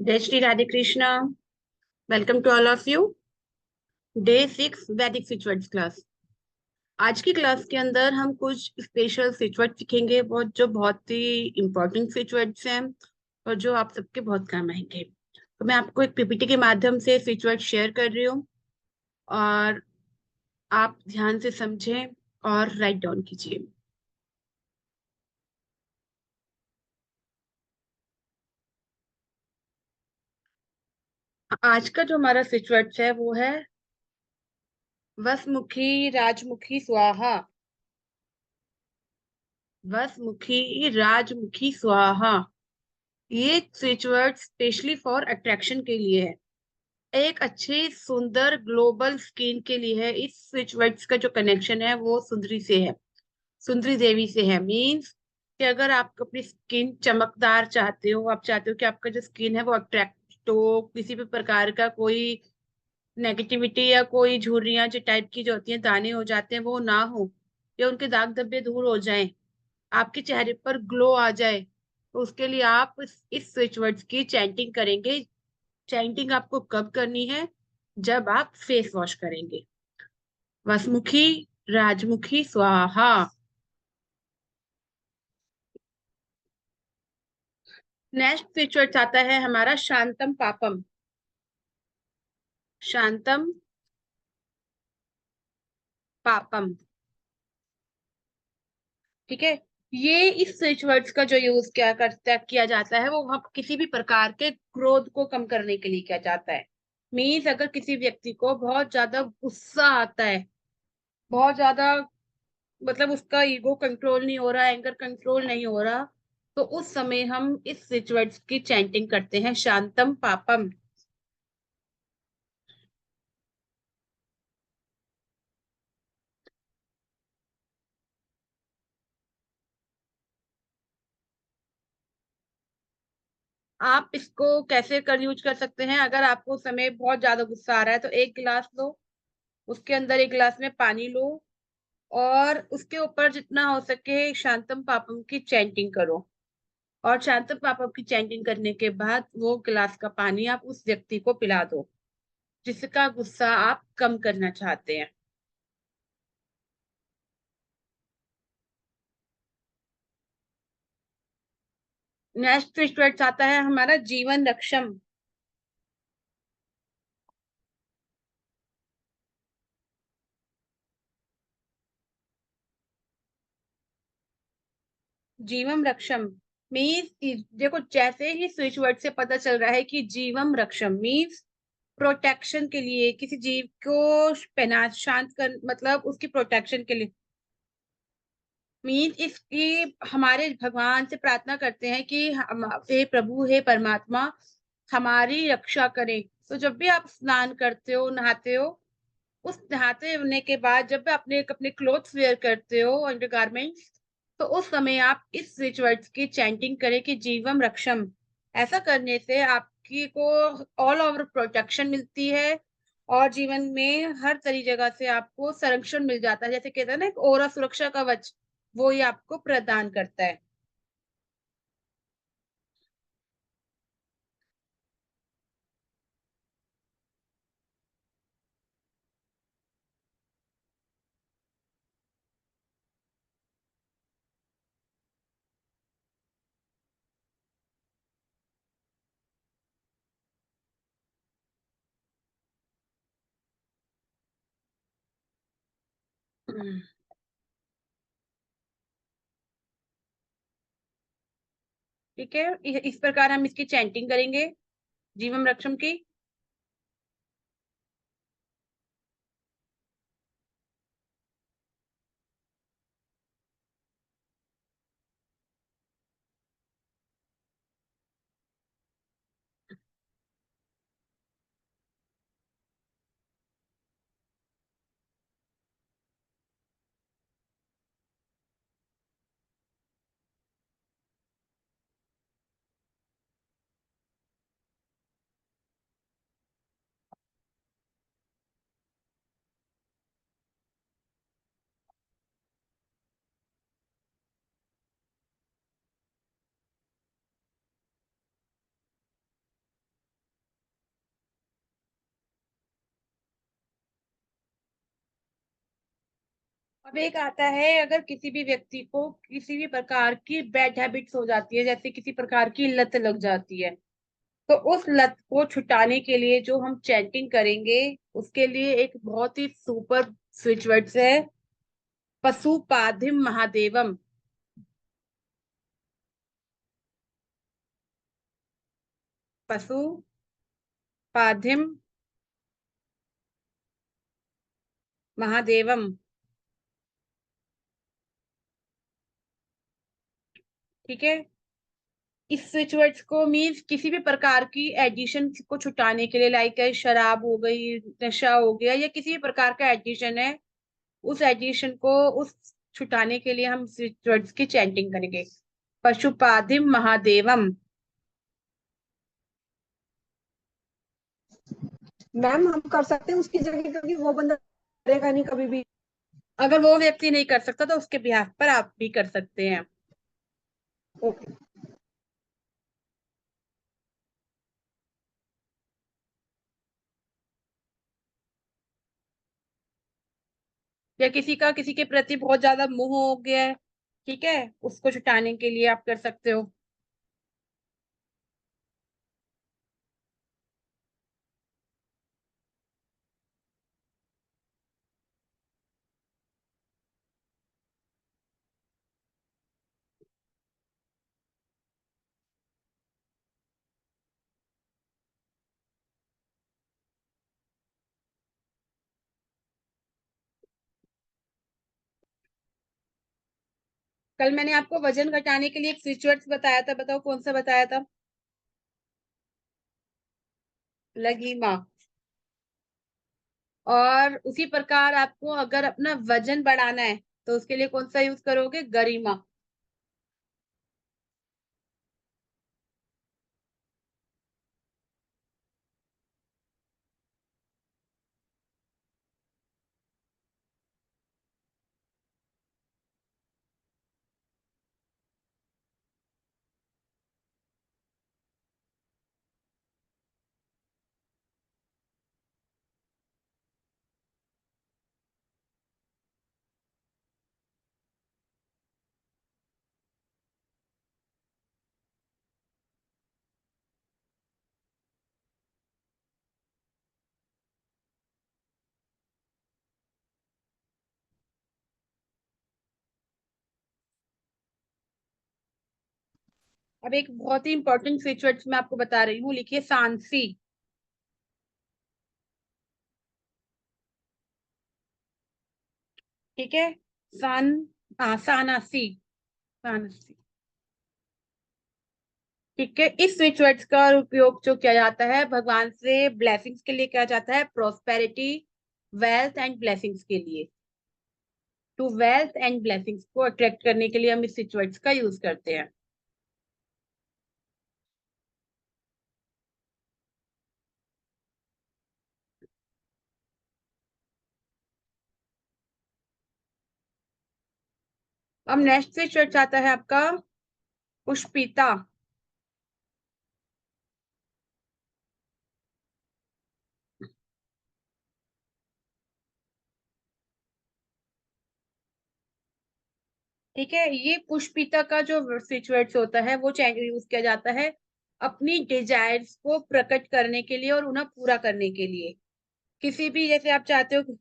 जय Shri Radhe Krishna. Welcome to all of you. Day 6 Vedic switch words class. आज की क्लास के अंदर हम कुछ स्पेशल स्विच वर्ड सीखेंगे, बहुत ही इंपॉर्टेंट स्विच वर्ड्स हैं और जो आप सबके बहुत काम आएंगे। तो मैं आपको एक पीपीटी के माध्यम से स्विच वर्ड शेयर कर रही हूँ और आप ध्यान से समझें और राइट डाउन कीजिए। आज का जो हमारा स्विच वर्ड्स है वो है वसमुखी राजमुखी स्वाहा। वसमुखी राजमुखी स्वाहा। ये switch word specially for attraction के लिए है, एक अच्छी सुंदर ग्लोबल स्किन के लिए है। इस स्विच वर्ड्स का जो कनेक्शन है वो सुंदरी से है, सुंदरी देवी से है। मीन्स कि अगर आप अपनी स्किन चमकदार चाहते हो, आप चाहते हो कि आपका जो स्किन है वो अट्रैक्ट हो, किसी भी प्रकार का कोई नेगेटिविटी या कोई झुर्रियां जो टाइप की जो होती हैं, दाने हो जाते हैं, वो ना हो, या उनके दाग धब्बे दूर हो जाएं, आपके चेहरे पर ग्लो आ जाए, तो उसके लिए आप इस स्विच वर्ड्स की चैंटिंग करेंगे। चैंटिंग आपको कब करनी है? जब आप फेस वॉश करेंगे। वसमुखी राजमुखी स्वाहा। नेक्स्ट स्विच वर्ड्स आता है हमारा शांतम पापम। शांतम पापम। ठीक है। ये इस स्विच वर्ड्स का जो यूज किया जाता है वो हम किसी भी प्रकार के क्रोध को कम करने के लिए किया जाता है। मीन्स अगर किसी व्यक्ति को बहुत ज्यादा गुस्सा आता है, बहुत ज्यादा, मतलब उसका ईगो कंट्रोल नहीं हो रहा, एंगर कंट्रोल नहीं हो रहा, तो उस समय हम इस स्विच वर्ड्स की चैंटिंग करते हैं, शांतम पापम। आप इसको कैसे कर यूज कर सकते हैं? अगर आपको उस समय बहुत ज्यादा गुस्सा आ रहा है तो एक गिलास लो, उसके अंदर एक गिलास में पानी लो और उसके ऊपर जितना हो सके शांतम पापम की चैंटिंग करो। और शांतम पापम की चैंटिंग करने के बाद वो गिलास का पानी आप उस व्यक्ति को पिला दो जिसका गुस्सा आप कम करना चाहते हैं। नेक्स्ट ट्विस्ट आता है हमारा जीवन रक्षम। जीवम रक्षम मीन्स, देखो जैसे ही स्विच वर्ड से पता चल रहा है कि जीवम रक्षम मीन्स प्रोटेक्शन के लिए, किसी जीव को पहना शांत कर, मतलब उसकी प्रोटेक्शन के लिए। मीन्स इसकी हमारे भगवान से प्रार्थना करते हैं कि हे प्रभु, हे परमात्मा, हमारी रक्षा करें। तो जब भी आप स्नान करते हो, नहाते हो, उस नहाते होने के बाद जब भी अपने अपने क्लोथ्स वेयर करते हो, अंडरगारमेंट्स, तो उस समय आप इस स्विच वर्ड्स की चैंटिंग करें कि जीवम रक्षम। ऐसा करने से आपकी को ऑल ओवर प्रोटेक्शन मिलती है और जीवन में हर तरी जगह से आपको संरक्षण मिल जाता है। जैसे कहते हैं ना, एक ओरा सुरक्षा कवच, वो ये आपको प्रदान करता है। ठीक है, इस प्रकार हम इसकी चैंटिंग करेंगे, जीवम रक्षम की। अब एक आता है, अगर किसी भी व्यक्ति को किसी भी प्रकार की बैड हैबिट्स हो जाती है, जैसे किसी प्रकार की लत लग जाती है, तो उस लत को छुटाने के लिए जो हम चैंटिंग करेंगे, उसके लिए एक बहुत ही सुपर स्विच वर्ड्स है, पशुपाधिम महादेवम। पशुपाधिम महादेवम। ठीक है। इस स्विच वर्ड्स को मीन्स किसी भी प्रकार की एडिशन को छुटाने के लिए, लाइक शराब हो गई, नशा हो गया, या किसी भी प्रकार का एडिशन है, उस एडिशन को उस छुटाने के लिए हम स्विच वर्ड्स की चैंटिंग करेंगे, पशुपाधिम महादेवम। मैम हम कर सकते हैं उसकी जगह, क्योंकि वो बंदा करेगा नहीं कभी भी। अगर वो व्यक्ति नहीं कर सकता तो उसके बिहाफ पर आप भी कर सकते हैं। ओके। या किसी का किसी के प्रति बहुत ज्यादा मोह हो गया है, ठीक है, उसको छुटाने के लिए आप कर सकते हो। कल मैंने आपको वजन घटाने के लिए एक स्विच वर्ड्स बताया था, बताओ कौन सा बताया था? लगीमा। और उसी प्रकार आपको अगर अपना वजन बढ़ाना है, तो उसके लिए कौन सा यूज करोगे? गरिमा। अब एक बहुत ही इंपॉर्टेंट स्विच वर्ड्स मैं आपको बता रही हूँ, लिखिए सांसी। ठीक है। सान, हाँ सानासी, सानासी। ठीक है। इस स्विच वर्ड्स का उपयोग जो किया जाता है भगवान से ब्लेसिंग्स के लिए किया जाता है, प्रोस्पेरिटी, वेल्थ एंड ब्लेसिंग्स के लिए। टू वेल्थ एंड ब्लेसिंग्स को अट्रैक्ट करने के लिए हम इस स्विच वर्ड्स का यूज करते हैं। अब नेक्स्ट स्विच वर्ड्स आता है आपका पुष्पिता। ठीक है। ये पुष्पिता का जो स्विच वर्ड्स होता है वो यूज किया जाता है अपनी डिजायर्स को प्रकट करने के लिए और उन्हें पूरा करने के लिए। किसी भी, जैसे आप चाहते हो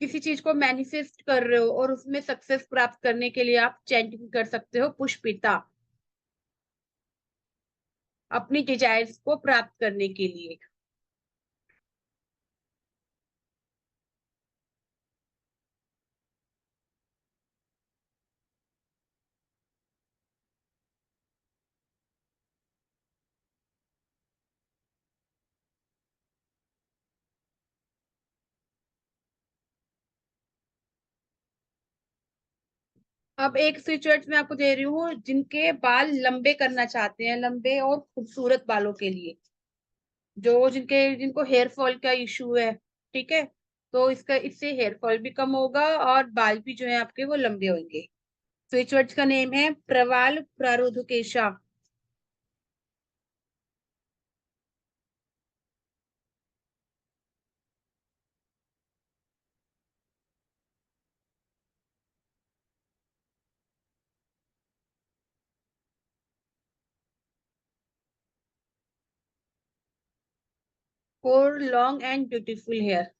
किसी चीज को मैनिफेस्ट कर रहे हो और उसमें सक्सेस प्राप्त करने के लिए आप चैंटिंग कर सकते हो पुष्पिता, अपनी डिजायर्स को प्राप्त करने के लिए। अब एक स्विच वर्ड्स मैं आपको दे रही हूँ, जिनके बाल लंबे करना चाहते हैं, लंबे और खूबसूरत बालों के लिए, जो जिनको हेयर फॉल का इशू है, ठीक है, तो इसका इससे हेयर फॉल भी कम होगा और बाल भी जो है आपके वो लंबे होंगे। स्विच वर्ड्स का नेम है प्रवाल प्रारुधुकेशा। For long and beautiful hair.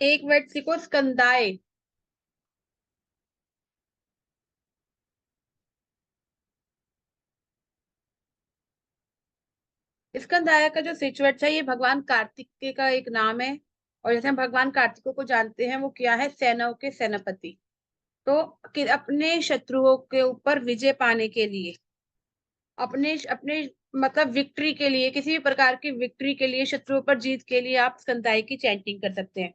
एक वर्ड सीखो, स्कंदाए। स्कंदाय का जो सिचुएट है, ये भगवान कार्तिकेय का एक नाम है। और जैसे हम भगवान कार्तिकों को जानते हैं, वो क्या है, सेनाओं के सेनापति। तो अपने शत्रुओं के ऊपर विजय पाने के लिए, अपने अपने मतलब विक्ट्री के लिए, किसी भी प्रकार की विक्ट्री के लिए, शत्रुओं पर जीत के लिए आप स्कंदाई की चैंटिंग कर सकते हैं।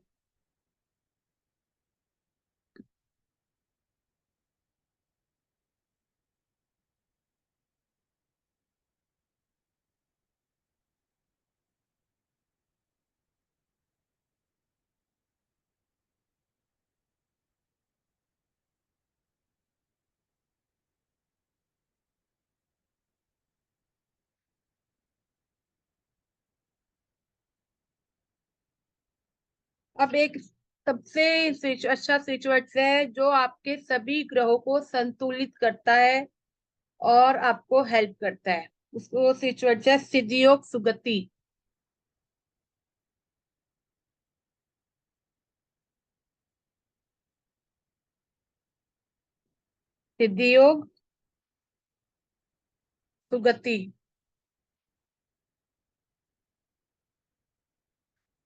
अब एक सबसे अच्छा स्विच है जो आपके सभी ग्रहों को संतुलित करता है और आपको हेल्प करता है। उसको स्विच है सिद्धियोग सुगति। सिद्धियोग सुगति।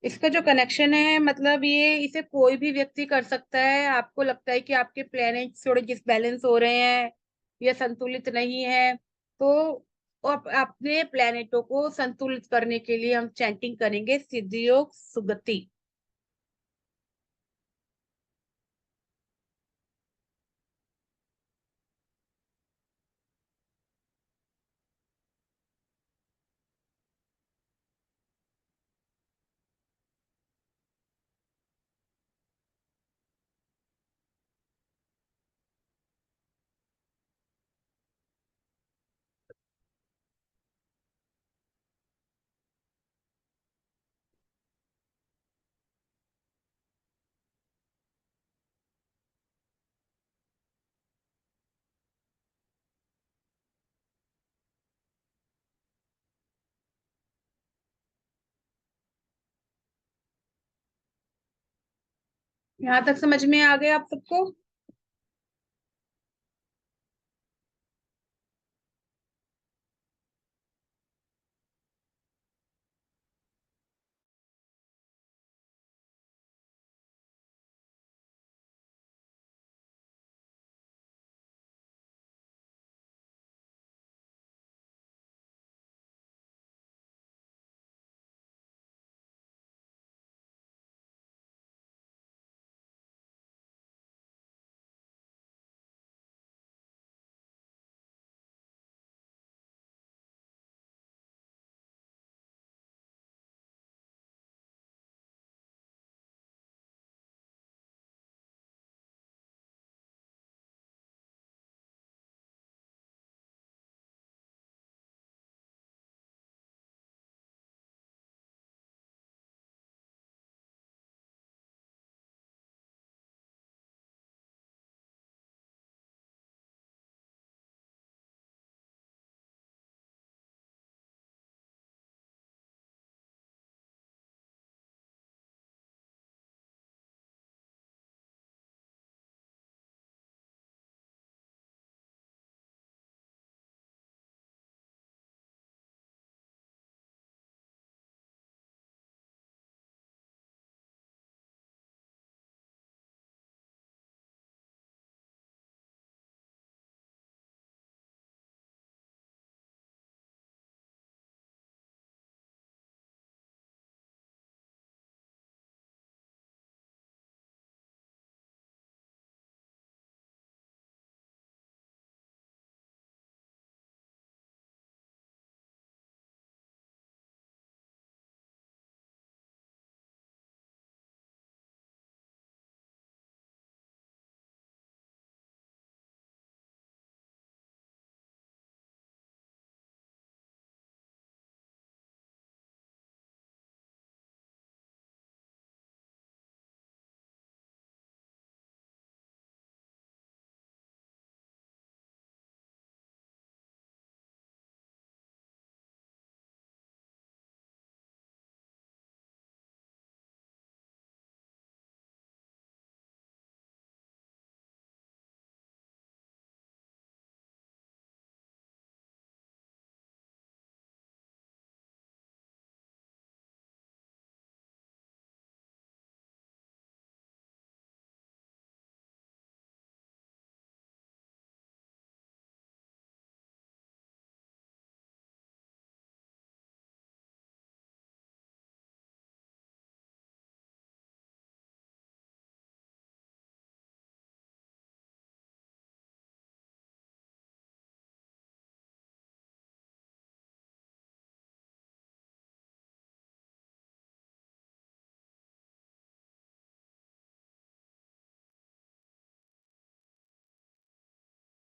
इसका जो कनेक्शन है, मतलब ये इसे कोई भी व्यक्ति कर सकता है। आपको लगता है कि आपके प्लैनेट्स थोड़े डिसबैलेंस हो रहे हैं या संतुलित नहीं है, तो अपने प्लैनेटों को संतुलित करने के लिए हम चैंटिंग करेंगे सिद्धियोग सुगति। यहाँ तक समझ में आ गया आप सबको?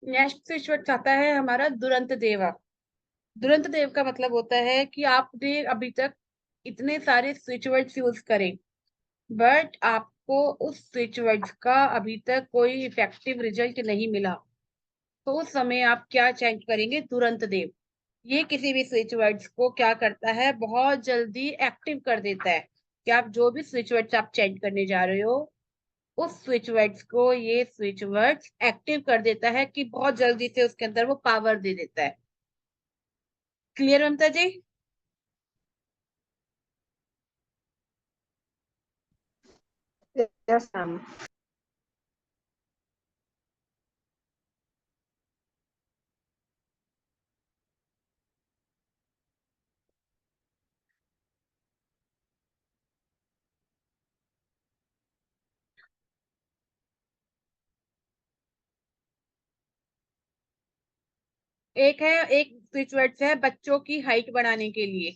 नेक्स्ट स्विच वर्ड आता है हमारा दुरंत देवा। दुरंत देव का मतलब होता है कि आपने अभी तक इतने सारे स्विच वर्ड्स यूज करे, बट आपको उस स्विच वर्ड्स का अभी तक कोई इफेक्टिव रिजल्ट नहीं मिला। तो उस समय आप क्या चेंज करेंगे? तुरंत देव। ये किसी भी स्विच वर्ड्स को क्या करता है? बहुत जल्दी एक्टिव कर देता है कि आप जो भी स्विच वर्ड्स आप चेंज करने जा रहे हो, उस स्विच वर्ड्स को ये स्विच वर्ड्स एक्टिव कर देता है कि बहुत जल्दी से उसके अंदर वो पावर दे देता है। Clear Mamata ji? Yes ma'am. एक स्विच वर्ड्स है बच्चों की हाइट बढ़ाने के लिए।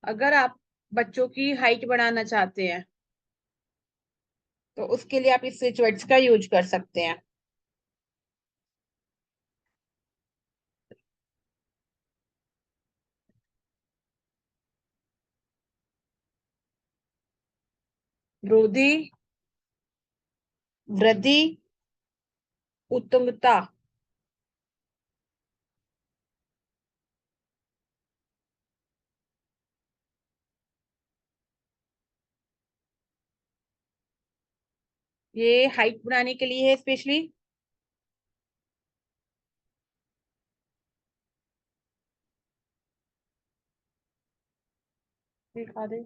अगर आप बच्चों की हाइट बढ़ाना चाहते हैं तो उसके लिए आप इस स्विच वर्ड्स का यूज कर सकते हैं। वृद्धि, वृद्धि, उत्तुंगता। ये हाइट बढ़ाने के लिए है स्पेशली। दिखा दे।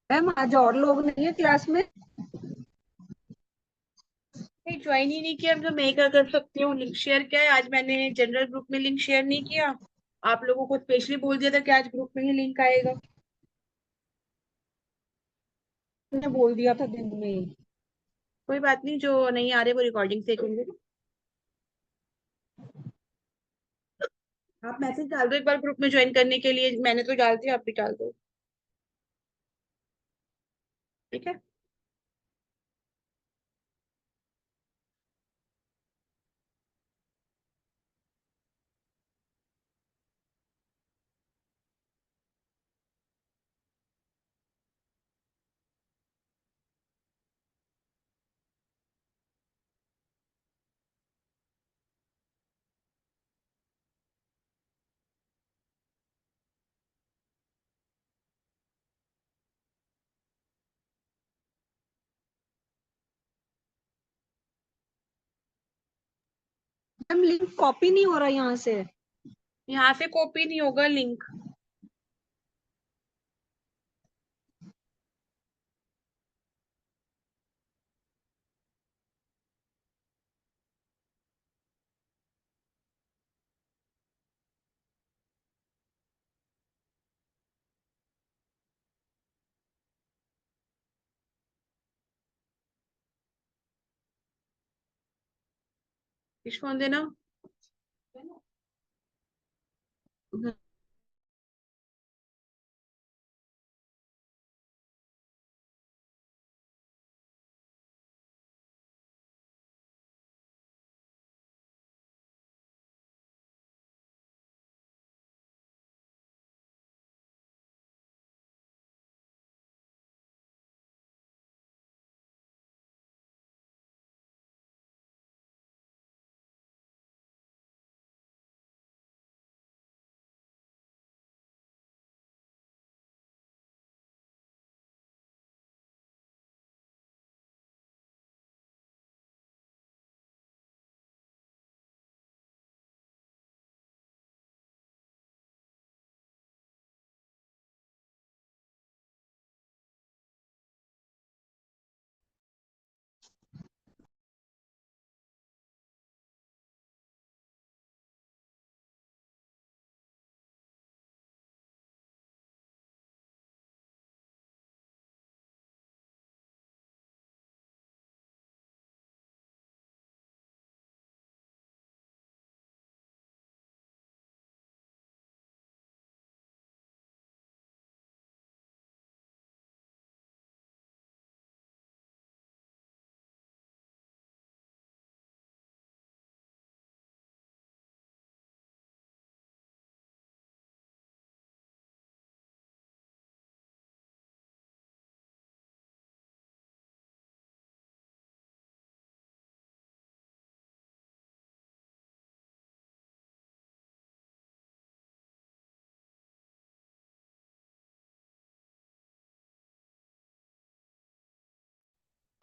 मैम आज और लोग नहीं है क्लास में? नहीं, ज्वाइन ही नहीं किया तो मैं क्या कर सकती हूँ? लिंक शेयर किया है आज मैंने, जनरल ग्रुप में लिंक शेयर नहीं किया। आप लोगों को स्पेशली बोल दिया था कि आज ग्रुप में ही लिंक आएगा। मैंने बोल दिया था दिन में ही। कोई बात नहीं, जो नहीं आ रहे वो रिकॉर्डिंग देखेंगे। आप मैसेज डाल दो एक बार ग्रुप में ज्वाइन करने के लिए, मैंने तो डाल दिया, आप भी डाल दो। ठीक है। मैम लिंक कॉपी नहीं हो रहा यहाँ से। यहाँ से कॉपी नहीं होगा लिंक। किसको देना? हम्म,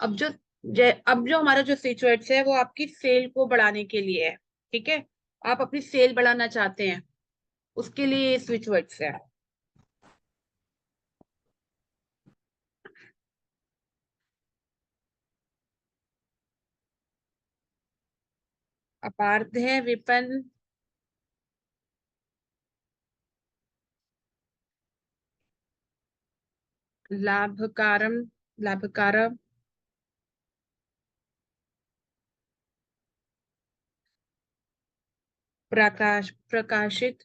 अब जो अब जो हमारा जो स्विच वर्ड्स है वो आपकी सेल को बढ़ाने के लिए है। ठीक है, आप अपनी सेल बढ़ाना चाहते हैं, उसके लिए ये स्विच वर्ड्स है। अपार्थ है, विपन, लाभकारम, लाभकारम, प्रकाशित।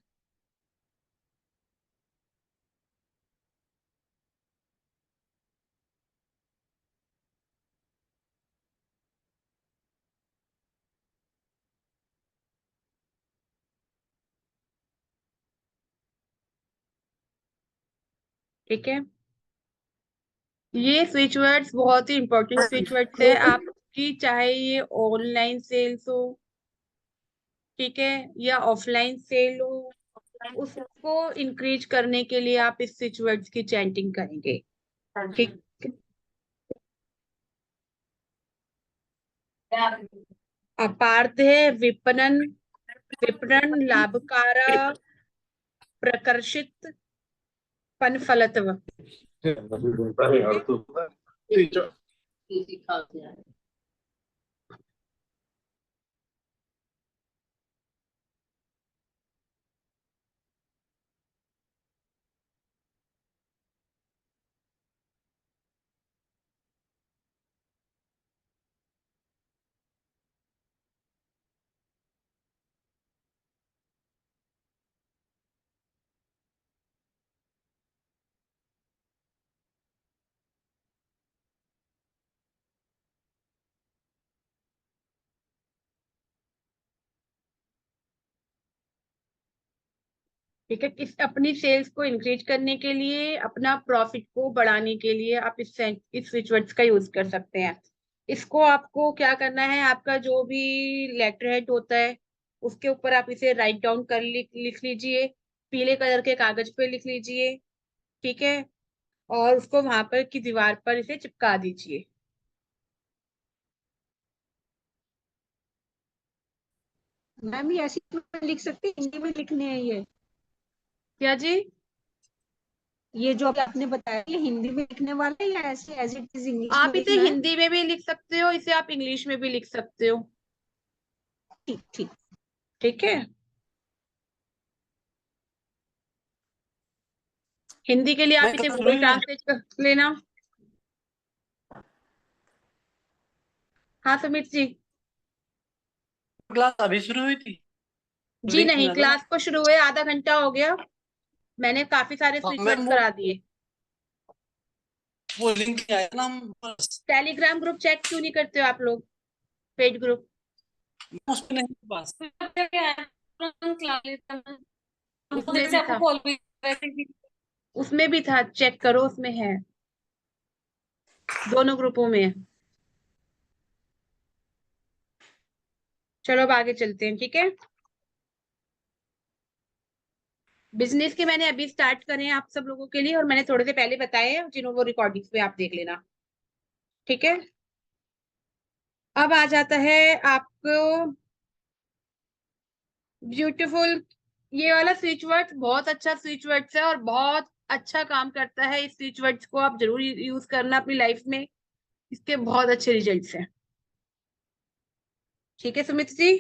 ठीक है, ये स्विच वर्ड्स बहुत ही इंपॉर्टेंट स्विच वर्ड्स है आपकी, चाहे ये ऑनलाइन सेल्स हो, ठीक है, या ऑफलाइन सेल हो, उसको इंक्रीज करने के लिए आप इस स्विच वर्ड्स की चैंटिंग करेंगे। ठीक, अपार्थ है, विपणन, विपणन, लाभकारा, प्रकर्षित, पनफलत्व। ठीक है, ठीक है, इस अपनी सेल्स को इंक्रीज करने के लिए, अपना प्रॉफिट को बढ़ाने के लिए आप इस स्विच वर्ड्स का यूज कर सकते हैं। इसको आपको क्या करना है, आपका जो भी लेटर हेड होता है उसके ऊपर आप इसे राइट डाउन कर लिख लीजिए, पीले कलर के कागज पे लिख लीजिए। ठीक है, और उसको वहां पर की दीवार पर इसे चिपका दीजिए। मैम ये ऐसी लिख सकते हैं, हिंदी में लिखने हैं क्या जी? ये जो अभी आपने बताया ये हिंदी में लिखने वाला है या ऐसे एज इट इज इंग्लिश आप में इसे लिखना है? हिंदी में भी लिख सकते हो, इसे आप इंग्लिश में भी लिख सकते हो। ठीक ठीक। ठीक है, हिंदी के लिए आप इसे गूगल ट्रांसलेट कर लेना। हाँ सुमित जी। क्लास अभी शुरू हुई थी? जी लिंक नहीं, मिला था ना। क्लास को शुरू हुए आधा घंटा हो गया। मैंने काफी सारे हाँ स्विच वर्ड्स मैम, करा दिए। वो लिंक नहीं आया ना हम बस। टेलीग्राम ग्रुप चेक क्यों नहीं करते हो आप लोग? पेड ग्रुप उस पे नहीं पास। उसमें जैसे भी आपको था, कॉल भी वैसे भी। उसमें भी था, चेक करो, उसमें है, दोनों ग्रुपों में है। चलो अब आगे चलते हैं, ठीक है। बिजनेस के मैंने अभी स्टार्ट करे हैं आप सब लोगों के लिए, और मैंने थोड़े से पहले बताए हैं, जिन्हों वो रिकॉर्डिंग्स पे आप देख लेना, ठीक है। अब आ जाता है आपको ब्यूटीफुल। ये वाला स्विच वर्ड बहुत अच्छा स्विच वर्ड है और बहुत अच्छा काम करता है। इस स्विच वर्ड्स को आप जरूर यूज करना अपनी लाइफ में, इसके बहुत अच्छे रिजल्ट्स हैं। ठीक है सुमित जी।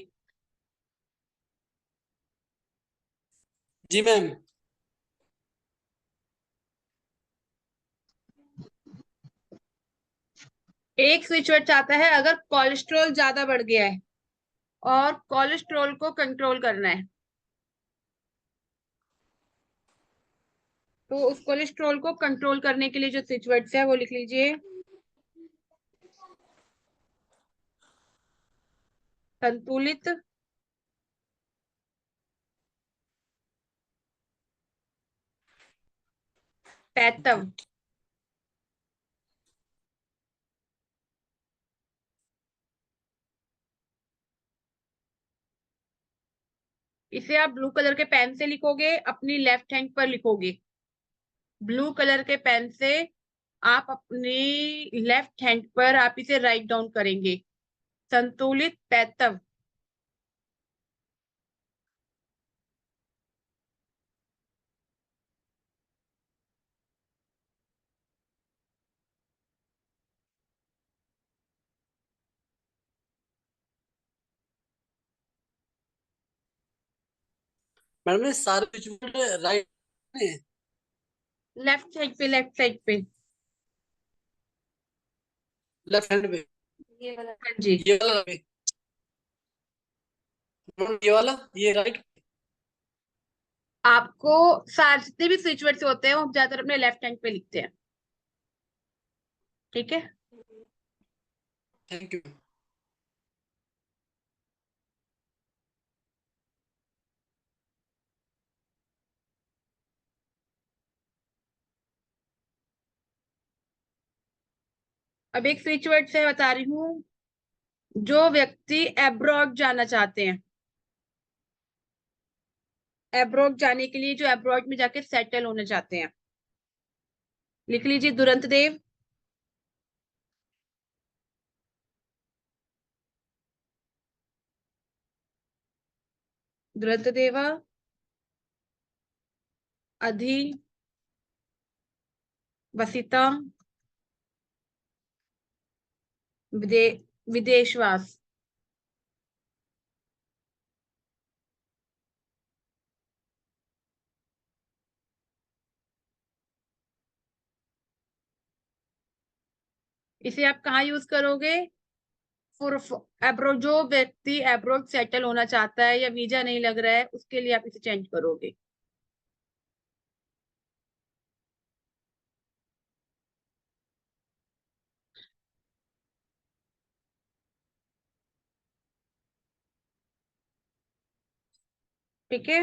जी मैम। एक स्विच वर्ड आता है, अगर कोलेस्ट्रॉल ज्यादा बढ़ गया है और कोलेस्ट्रॉल को कंट्रोल करना है, तो उस कोलेस्ट्रॉल को कंट्रोल करने के लिए जो स्विच वर्ड्स है वो लिख लीजिए। संतुलित, पैतव, इसे आप ब्लू कलर के पेन से लिखोगे, अपनी लेफ्ट हैंड पर लिखोगे। ब्लू कलर के पेन से आप अपनी लेफ्ट हैंड पर आप इसे राइट डाउन करेंगे। संतुलित पैतव। मैडम ये सारे राइट में? लेफ्ट साइड पे, लेफ्ट साइड पे। लेफ्ट हैंड पे? ये वाला। हाँ जी। ये वाला पे? मैडम ये वाला, ये राइट? आपको सारे जितने भी स्विच वर्ड्स होते हैं वो हम ज्यादातर अपने लेफ्ट हैंड पे लिखते हैं, ठीक है। Thank you. अब एक स्विच वर्ड से बता रही हूँ, जो व्यक्ति एब्रॉड जाना चाहते हैं, एब्रॉड जाने के लिए, जो एब्रॉड में जाके सेटल होना चाहते हैं, लिख लीजिए दुरंत देव। दुरंत देवा, अधि, वसिता, विदे विदेशवास। इसे आप कहाँ यूज करोगे? एब्रोड, जो व्यक्ति एब्रोड सेटल होना चाहता है या वीजा नहीं लग रहा है, उसके लिए आप इसे चेंज करोगे। ठीक है।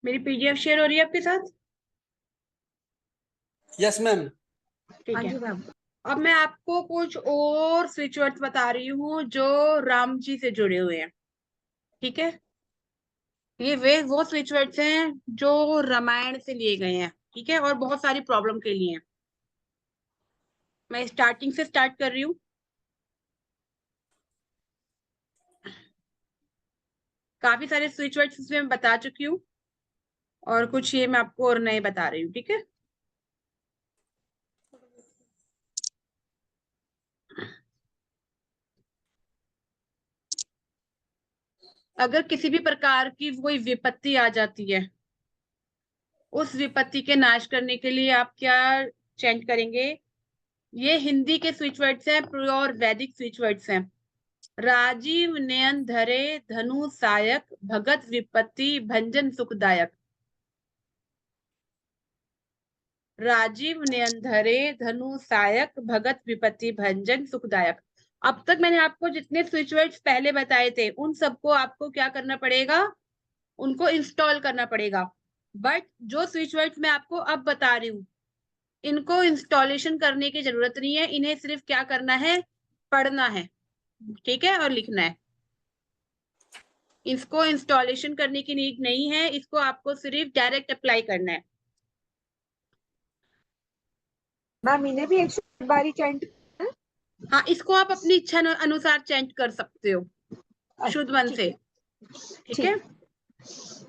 मेरी पीडीएफ शेयर हो रही है आपके साथ? Yes ma'am. ठीक हाँ है। जी मैम। अब मैं आपको कुछ और स्विच वर्ड्स बता रही हूँ जो राम जी से जुड़े हुए हैं। ठीक है, ये वे वो स्विच वर्ड्स हैं जो रामायण से लिए गए हैं। ठीक है, और बहुत सारी प्रॉब्लम के लिए हैं। मैं स्टार्टिंग से स्टार्ट कर रही हूँ। काफी सारे स्विच वर्ड्स इसमें मैं बता चुकी हूँ, और कुछ ये मैं आपको और नए बता रही हूँ। ठीक है, अगर किसी भी प्रकार की कोई विपत्ति आ जाती है, उस विपत्ति के नाश करने के लिए आप क्या चेंट करेंगे? ये हिंदी के स्विच वर्ड्स हैं, प्योर वैदिक स्विच वर्ड्स हैं। राजीव नयन धरे धनु सायक, भगत विपत्ति भंजन सुखदायक। राजीव नयन धरे धनु सायक, भगत विपत्ति भंजन सुखदायक। अब तक मैंने आपको जितने स्विच वर्ड्स पहले बताए थे, उन सबको आपको क्या करना पड़ेगा? उनको इंस्टॉल करना पड़ेगा। बट जो स्विच वर्ड्स मैं आपको अब बता रही हूँ, इनको इंस्टॉलेशन करने की जरूरत नहीं है। इन्हें सिर्फ क्या करना है? पढ़ना है। ठीक है, और लिखना है। इसको इंस्टॉलेशन करने की नीड नहीं है, इसको आपको सिर्फ डायरेक्ट अप्लाई करना है। मैम इन्हें भी 108 बारी चैंट। हाँ, इसको आप अपनी इच्छा अनुसार चेंट कर सकते हो, शुद्ध मन ठीक से। है। ठीक है,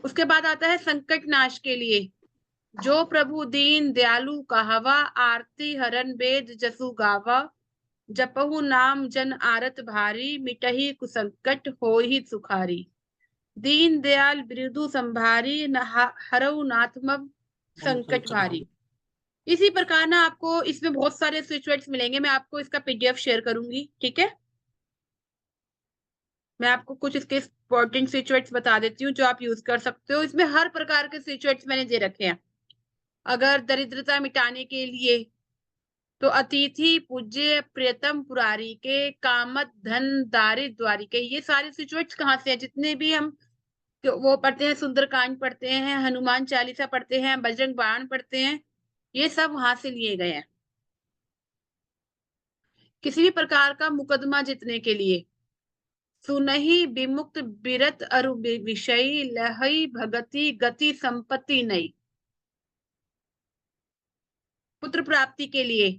उसके बाद आता है संकट नाश के लिए। जो प्रभु दीन दयालु कहावा, आरती हरन वेद जसु गावा। जपहु नाम जन आरत भारी, मिटहि कुसंकट होहि सुखारी। दीन दयाल बिरदु संभारी, हरऊ नाथमव संकट भारी। इसी प्रकार ना आपको इसमें बहुत सारे स्विच वर्ड्स मिलेंगे। मैं आपको इसका पीडीएफ शेयर करूंगी। ठीक है, मैं आपको कुछ इसके इंपॉर्टेंट स्विच वर्ड्स बता देती हूँ जो आप यूज कर सकते हो। इसमें हर प्रकार के स्विच वर्ड्स मैंने दे रखे हैं। अगर दरिद्रता मिटाने के लिए तो अतिथि पूज्य प्रियतम पुरारी के, कामत धन दारिद्र द्वारी के। ये सारे स्विच वर्ड्स कहाँ से हैं? जितने भी हम वो पढ़ते हैं, सुंदरकांड पढ़ते हैं, हनुमान चालीसा पढ़ते हैं, बजरंग बाण पढ़ते हैं, ये सब वहां से लिए गए हैं। किसी भी प्रकार का मुकदमा जीतने के लिए सुनहि विमुक्त बिरत अरु विषयी, लहई भगति गति संपत्ति नई। पुत्र प्राप्ति के लिए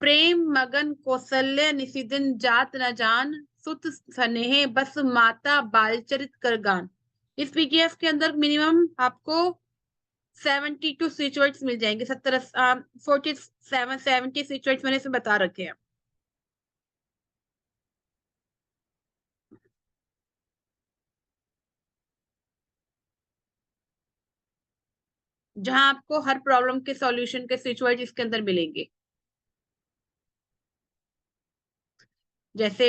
प्रेम मगन कौशल्य निषिदिन जात न जान, सुत स्नेह बस माता बालचरित कर गान। इस पीडीएफ के अंदर मिनिमम आपको 72 स्विच वर्ड्स मिल जाएंगे। 70 स्विच वर्ड्स मैंने इसमें बता रखे हैं। जहां आपको हर प्रॉब्लम के सॉल्यूशन के स्विच वर्ड इसके अंदर मिलेंगे। जैसे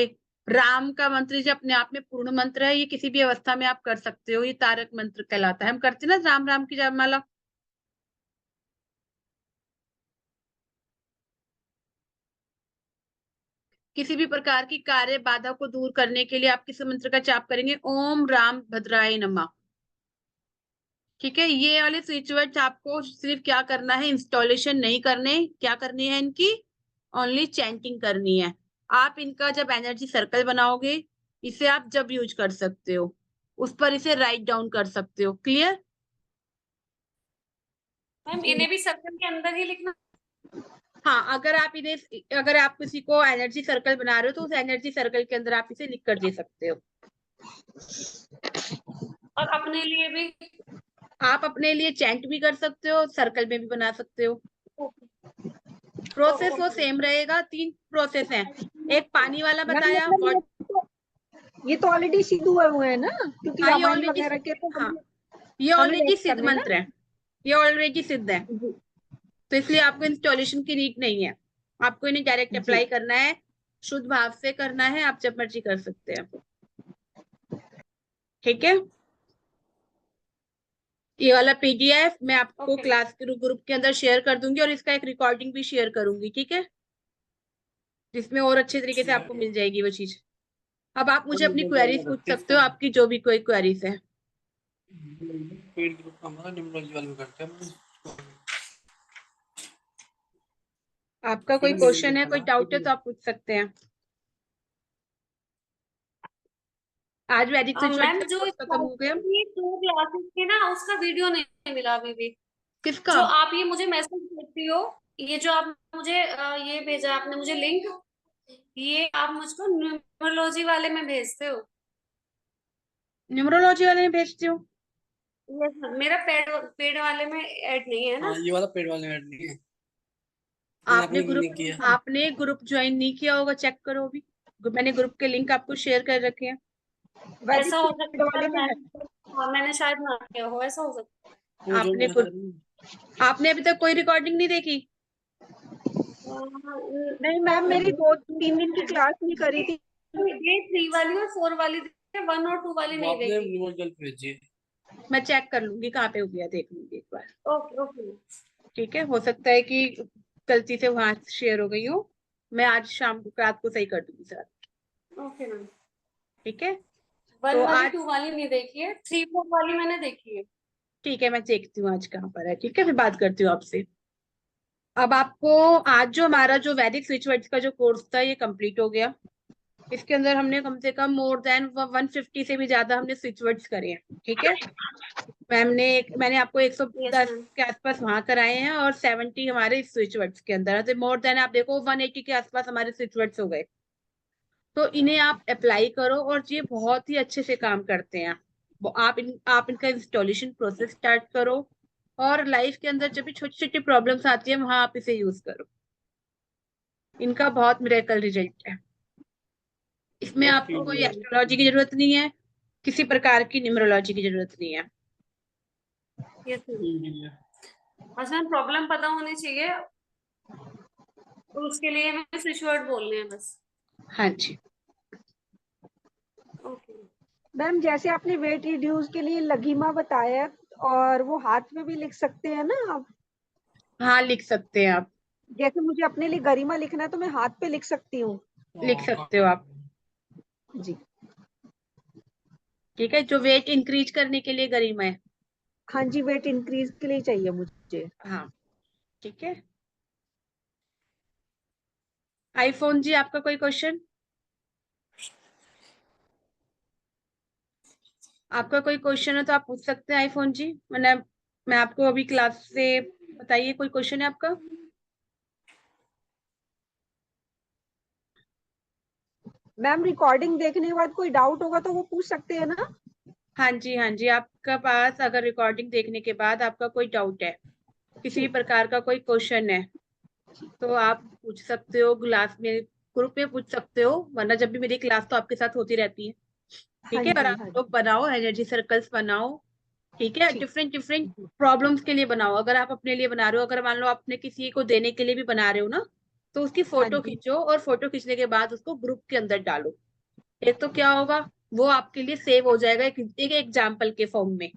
राम का मंत्र जो अपने आप में पूर्ण मंत्र है, ये किसी भी अवस्था में आप कर सकते हो। ये तारक मंत्र कहलाता है। हम करते ना राम राम की जपमाला। किसी भी प्रकार की कार्य बाधा को दूर करने के लिए आप किस मंत्र का जाप करेंगे? ओम राम भद्राय नमः। ठीक है, ये वाले स्विच वर्ड्स आपको सिर्फ क्या करना है? इंस्टॉलेशन नहीं करने, क्या करनी है इनकी? ओनली चैंटिंग करनी है। आप इनका जब एनर्जी सर्कल बनाओगे, इसे आप जब यूज कर सकते हो, उस पर इसे राइट डाउन कर सकते हो। क्लियर? मैम इन्हें भी सर्कल के अंदर ही लिखना? हाँ, अगर आप किसी को एनर्जी सर्कल बना रहे हो तो उस एनर्जी सर्कल के अंदर आप इसे लिख कर दे सकते हो। और अपने लिए भी? आप अपने लिए चैंट भी कर सकते हो, सर्कल में भी बना सकते हो। प्रोसेस वो सेम रहेगा। 3 प्रोसेस हैं। एक पानी वाला बताया, ये तो ऑलरेडी सिद्ध हुए हैं ना, क्योंकि हाँ, रामायण वगैरह के तो हाँ, ये हमें ऑलरेडी रेस्ट सिद्ध करने ना। मंत्र है। ये ऑलरेडी सिद्ध है, तो इसलिए आपको इंस्टॉलेशन की नीड नहीं है। आपको इन्हें डायरेक्ट अप्लाई करना है, शुद्ध भाव से करना है। आप जब मर्जी कर सकते हैं। ठीक है, ये वाला पीडीएफ मैं आपको क्लास के ग्रुप के अंदर शेयर कर दूंगी, और इसका एक रिकॉर्डिंग भी शेयर करूंगी। ठीक है, जिसमें और अच्छे तरीके से आपको मिल जाएगी वो चीज। अब आप मुझे अपनी क्वेरीज पूछ सकते हो, आपकी जो भी कोई क्वेरीज है। पेड ग्रुप का हमारा न्यूमरोलॉजी वाले में करते हैं। आपका कोई क्वेश्चन है, कोई डाउट है तो आप पूछ सकते हैं। आज वैदिक स्विच वर्ड मैम का जो कोर्स खत्म हो गया। 2 क्लासेस के ना, उसका वीडियो नहीं मिला अभी भी। किसका? जो आप ये मुझे मैसेज करती हो, ये जो आप मुझे ये भेजा आपने मुझे लिंक, ये आप मुझको न्यूमरोलॉजी वाले में भेजते हो? न्यूमरोलॉजी वाले में भेजती हूँ। यस मैम, मेरा पेड पेड वाले में ऐड नहीं है ना। हाँ, ये वाला पेड वाले में ऐड नहीं है। मैंने आपने आपको नहीं किया। आपने ग्रुप ज्वाइन नहीं किया होगा, चेक करो अभी। मैंने ग्रुप के लिंक आपको शेयर कर रखे हैं। वैदिक ऐसा हो स्विच सकता है वाले में है। हाँ, मैंने शायद ना किया हो, ऐसा हो सकता वो जो आपने आपने अभी तक कोई रिकॉर्डिंग नहीं देखी? है। नहीं मैम, मेरी 2-3 दिन की क्लास नहीं करी थी। ये 3 वाली और 4 वाली देखी है, 1 और 2 वाली वो नहीं आपने देखी। न्यूमरोलॉजी भेजी है। मैं चेक कर लूंगी कहाँ पे हो गया, देख लूंगी एक बार। ओके ओके ठीक है, हो सकता है कि गलती से वहां शेयर हो गई हो। मैं आज शाम को रात को सही कर दूंगी सर। Okay ma'am. ठीक है, 1 तो वाली आज 2 वाली नहीं देखी है, 3 4 वाली मैंने देखी है। ठीक है, मैं देखती हूँ आज कहाँ पर है। ठीक है, फिर बात करती हूँ आपसे। अब आपको आज जो हमारा जो वैदिक स्विच वर्ड्स का जो कोर्स था ये कंप्लीट हो गया। इसके अंदर हमने कम से कम मोर देन 150 से भी ज्यादा हमने स्विच वर्ड्स करे हैं। ठीक है, मैंने आपको यस 110 मैम। के आसपास वहां कराए हैं और 70 हमारे स्विच वर्ड्स के अंदर, तो मोर देन आप देखो 180 के आसपास हमारे स्विच वर्ड्स हो गए। तो इन्हें आप अप्लाई करो और ये बहुत ही अच्छे से काम करते हैं। आप इनका इंस्टॉलेशन प्रोसेस स्टार्ट करो और लाइफ के अंदर जब भी छोटी छोटी प्रॉब्लम्स आती है वहां आप इसे यूज करो। इनका बहुत मिरेकल रिजल्ट है। इसमें आपको कोई एस्ट्रोलॉजी की जरूरत नहीं है, किसी प्रकार की न्यूमरोलॉजी की जरूरत नहीं है। यस मैम, बस मैम प्रॉब्लम पता होनी चाहिए, तो उसके लिए हमें स्विच वर्ड बोलने हैं बस। हाँ जी। ओके। मैम जैसे आपने वेट रिड्यूस के लिए लघिमा बताया, और वो हाथ में भी लिख सकते हैं ना आप? हाँ, लिख सकते हैं आप। जैसे मुझे अपने लिए गरिमा लिखना है तो मैं हाथ पे लिख सकती हूँ? लिख सकते हो आप। जी। ठीक है, जो वेट इंक्रीज करने के लिए गरिमा है। हाँ जी, वेट इंक्रीज के लिए चाहिए मुझे। हाँ, ठीक है। आईफोन जी, आपका कोई क्वेश्चन? आपका कोई क्वेश्चन है तो आप पूछ सकते हैं आईफोन जी, मैं आपको अभी क्लास से बताइए, कोई क्वेश्चन है आपका? मैम रिकॉर्डिंग देखने के बाद कोई डाउट होगा तो वो पूछ सकते हैं ना? हाँ जी, हाँ जी, आपका पास अगर रिकॉर्डिंग देखने के बाद आपका कोई डाउट है, किसी भी ठीक। प्रकार का कोई क्वेश्चन है, तो आप पूछ सकते हो क्लास में, ग्रुप में पूछ सकते हो, वरना जब भी मेरी क्लास तो आपके साथ होती रहती है। हाँ ठीक है, और जी, आप हाँ लोग जी। बनाओ, एनर्जी सर्कल्स बनाओ। ठीक है, ठीक। डिफरेंट डिफरेंट प्रॉब्लम्स के लिए बनाओ। अगर आप अपने लिए बना रहे हो, अगर मान लो आपने किसी को देने के लिए भी बना रहे हो ना, तो उसकी हाँ फोटो जी। खींचो और फोटो खींचने के बाद उसको ग्रुप के अंदर डालो। एक तो क्या होगा, वो आपके लिए सेव हो जाएगा एक एग्जाम्पल के फॉर्म में।